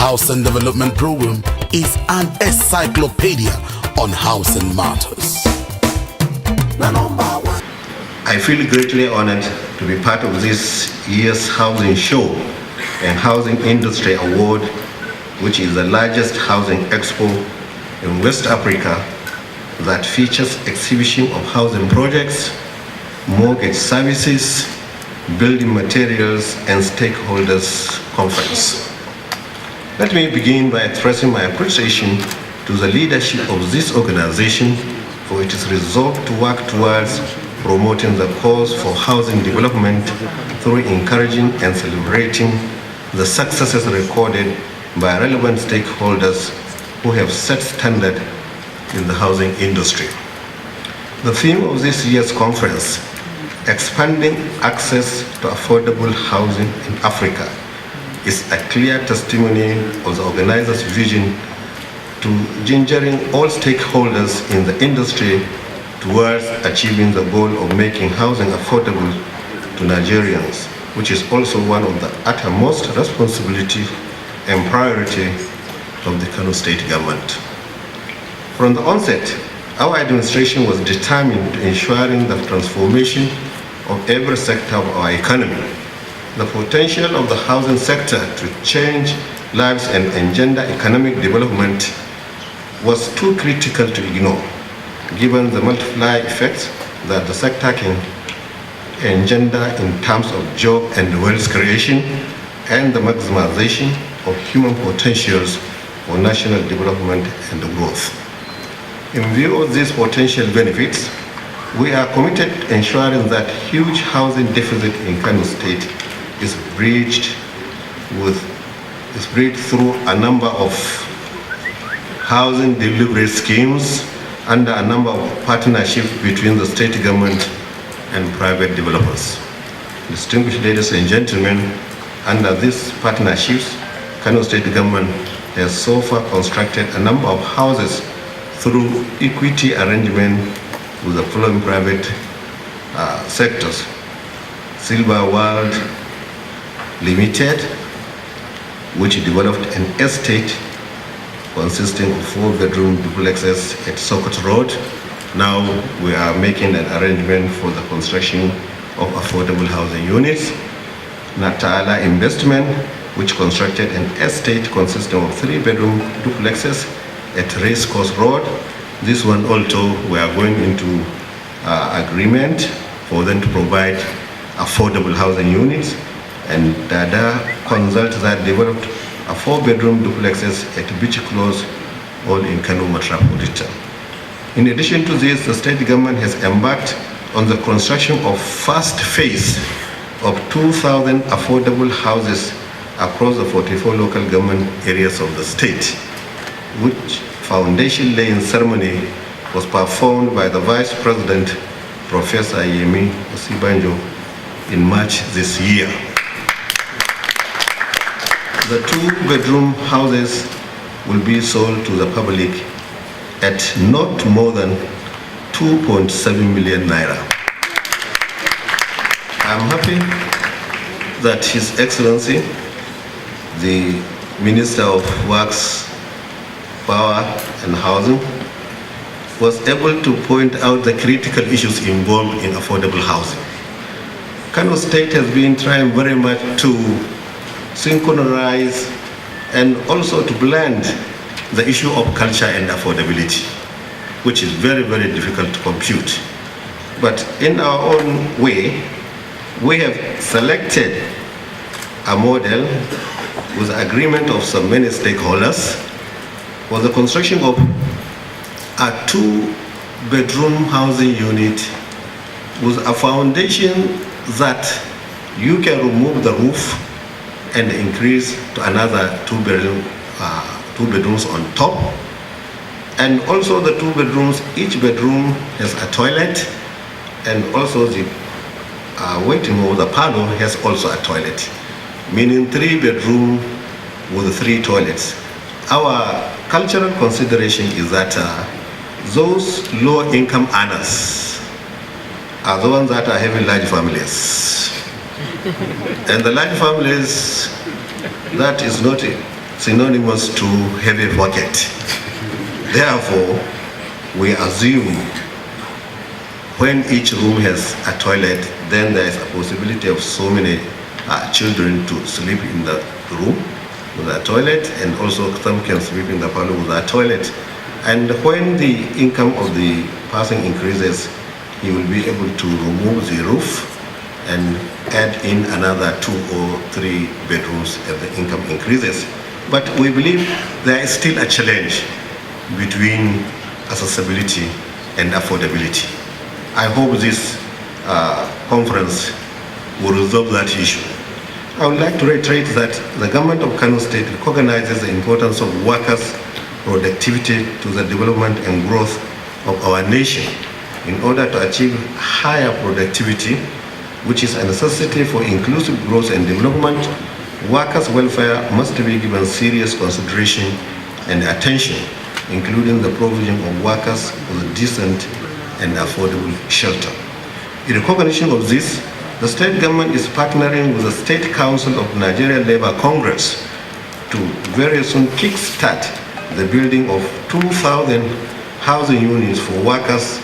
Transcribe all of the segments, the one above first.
Housing Development Program is an encyclopedia on housing matters. I feel greatly honored to be part of this year's Housing Show and Housing Industry Award, which is the largest housing expo in West Africa that features exhibition of housing projects, mortgage services, building materials, and stakeholders conference. Let me begin by expressing my appreciation to the leadership of this organization for its resolve to work towards promoting the cause for housing development through encouraging and celebrating the successes recorded by relevant stakeholders who have set standard in the housing industry. The theme of this year's conference, Expanding Access to Affordable Housing in Africa, is a clear testimony of the organizer's vision to gingering all stakeholders in the industry towards achieving the goal of making housing affordable to Nigerians, which is also one of the uttermost responsibility and priority of the KANO state government. From the onset, our administration was determined to ensuring the transformation of every sector of our economy. The potential of the housing sector to change lives and engender economic development was too critical to ignore, given the multiplier effects that the sector can engender in terms of job and wealth creation and the maximization of human potentials for national development and growth. In view of these potential benefits, we are committed to ensuring that huge housing deficit in KANO State is bridged through a number of housing delivery schemes under a number of partnerships between the state government and private developers. Distinguished ladies and gentlemen, under these partnerships, KANO state government has so far constructed a number of houses through equity arrangement with the following private sectors: Silver World Limited, which developed an estate consisting of 4-bedroom duplexes at Sokoto Road. Now we are making an arrangement for the construction of affordable housing units. Natala Investment, which constructed an estate consisting of 3-bedroom duplexes at Race Course Road. This one also we are going into agreement for them to provide affordable housing units. And Dada Consult that developed a 4-bedroom duplexes at Beach Close, all in KANO Metropolitan. In addition to this, the state government has embarked on the construction of first phase of 2,000 affordable houses across the 44 local government areas of the state, which foundation laying ceremony was performed by the Vice President, Professor Yemi Osibanjo, in March this year. The 2-bedroom houses will be sold to the public at not more than 2.7 million naira. I'm happy that His Excellency, the Minister of Works, Power and Housing, was able to point out the critical issues involved in affordable housing. KANO State has been trying very much to synchronize and also to blend the issue of culture and affordability, which is very, very difficult to compute. But in our own way, we have selected a model with agreement of so many stakeholders for the construction of a 2-bedroom housing unit with a foundation that you can remove the roof and increase to another 2 bedrooms on top. And also the 2 bedrooms, each bedroom has a toilet, and also the waiting room, the parlor, has also a toilet, meaning 3-bedroom with 3 toilets. Our cultural consideration is that those low-income earners are the ones that are having large families. And the large families, that is not synonymous to heavy bucket. Therefore, we assume when each room has a toilet, then there is a possibility of so many children to sleep in the room with a toilet, and also some can sleep in the parlor with a toilet. And when the income of the person increases, he will be able to remove the roof and add in another 2 or 3 bedrooms as the income increases. But we believe there is still a challenge between accessibility and affordability. I hope this conference will resolve that issue. I would like to reiterate that the government of Kano State recognizes the importance of workers' productivity to the development and growth of our nation. In order to achieve higher productivity, which is a necessity for inclusive growth and development, workers' welfare must be given serious consideration and attention, including the provision of workers with decent and affordable shelter. In recognition of this, the state government is partnering with the State Council of Nigeria Labour Congress to very soon kickstart the building of 2,000 housing units for workers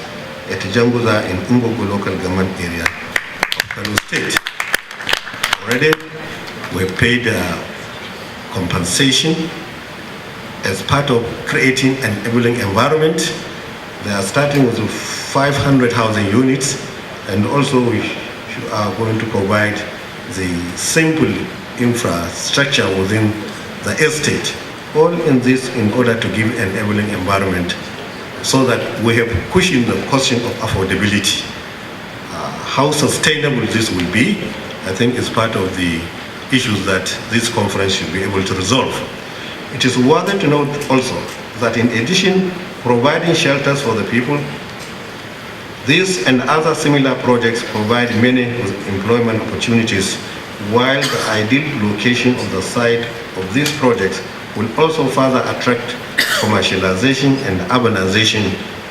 at Janguza in Umbogo local government area of Kano State. Already, we paid compensation as part of creating an enabling environment. They are starting with 500 housing units, and also we are going to provide the simple infrastructure within the estate. All in this in order to give an enabling environment so that we have cushioned the question of affordability. How sustainable this will be, I think, is part of the issues that this conference should be able to resolve. It is worthy to note also that in addition providing shelters for the people, these and other similar projects provide many employment opportunities, while the ideal location of the site of these projects will also further attract commercialization and urbanization,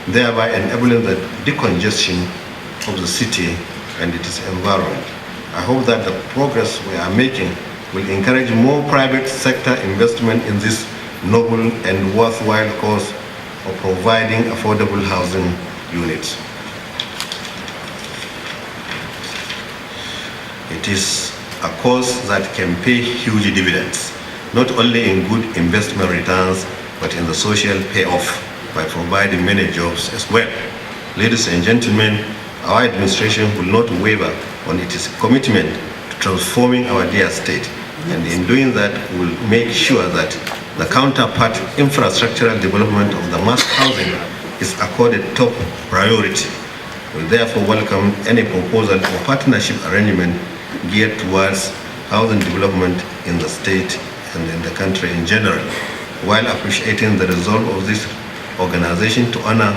thereby enabling the decongestion of the city and its environment. I hope that the progress we are making will encourage more private sector investment in this noble and worthwhile cause of providing affordable housing units. It is a cause that can pay huge dividends, not only in good investment returns, but in the social payoff by providing many jobs as well. Ladies and gentlemen, our administration will not waver on its commitment to transforming our dear state, and in doing that, will make sure that the counterpart infrastructural development of the mass housing is accorded top priority. We therefore welcome any proposal or partnership arrangement geared towards housing development in the state and in the country in general, while appreciating the resolve of this organization to honor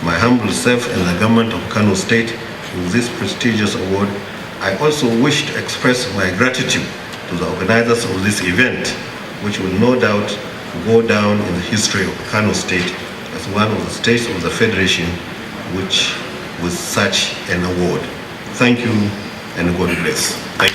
my humble self and the government of Kano State with this prestigious award. I also wish to express my gratitude to the organizers of this event, which will no doubt go down in the history of Kano State as one of the states of the Federation which with such an award. Thank you and God bless. Thank you.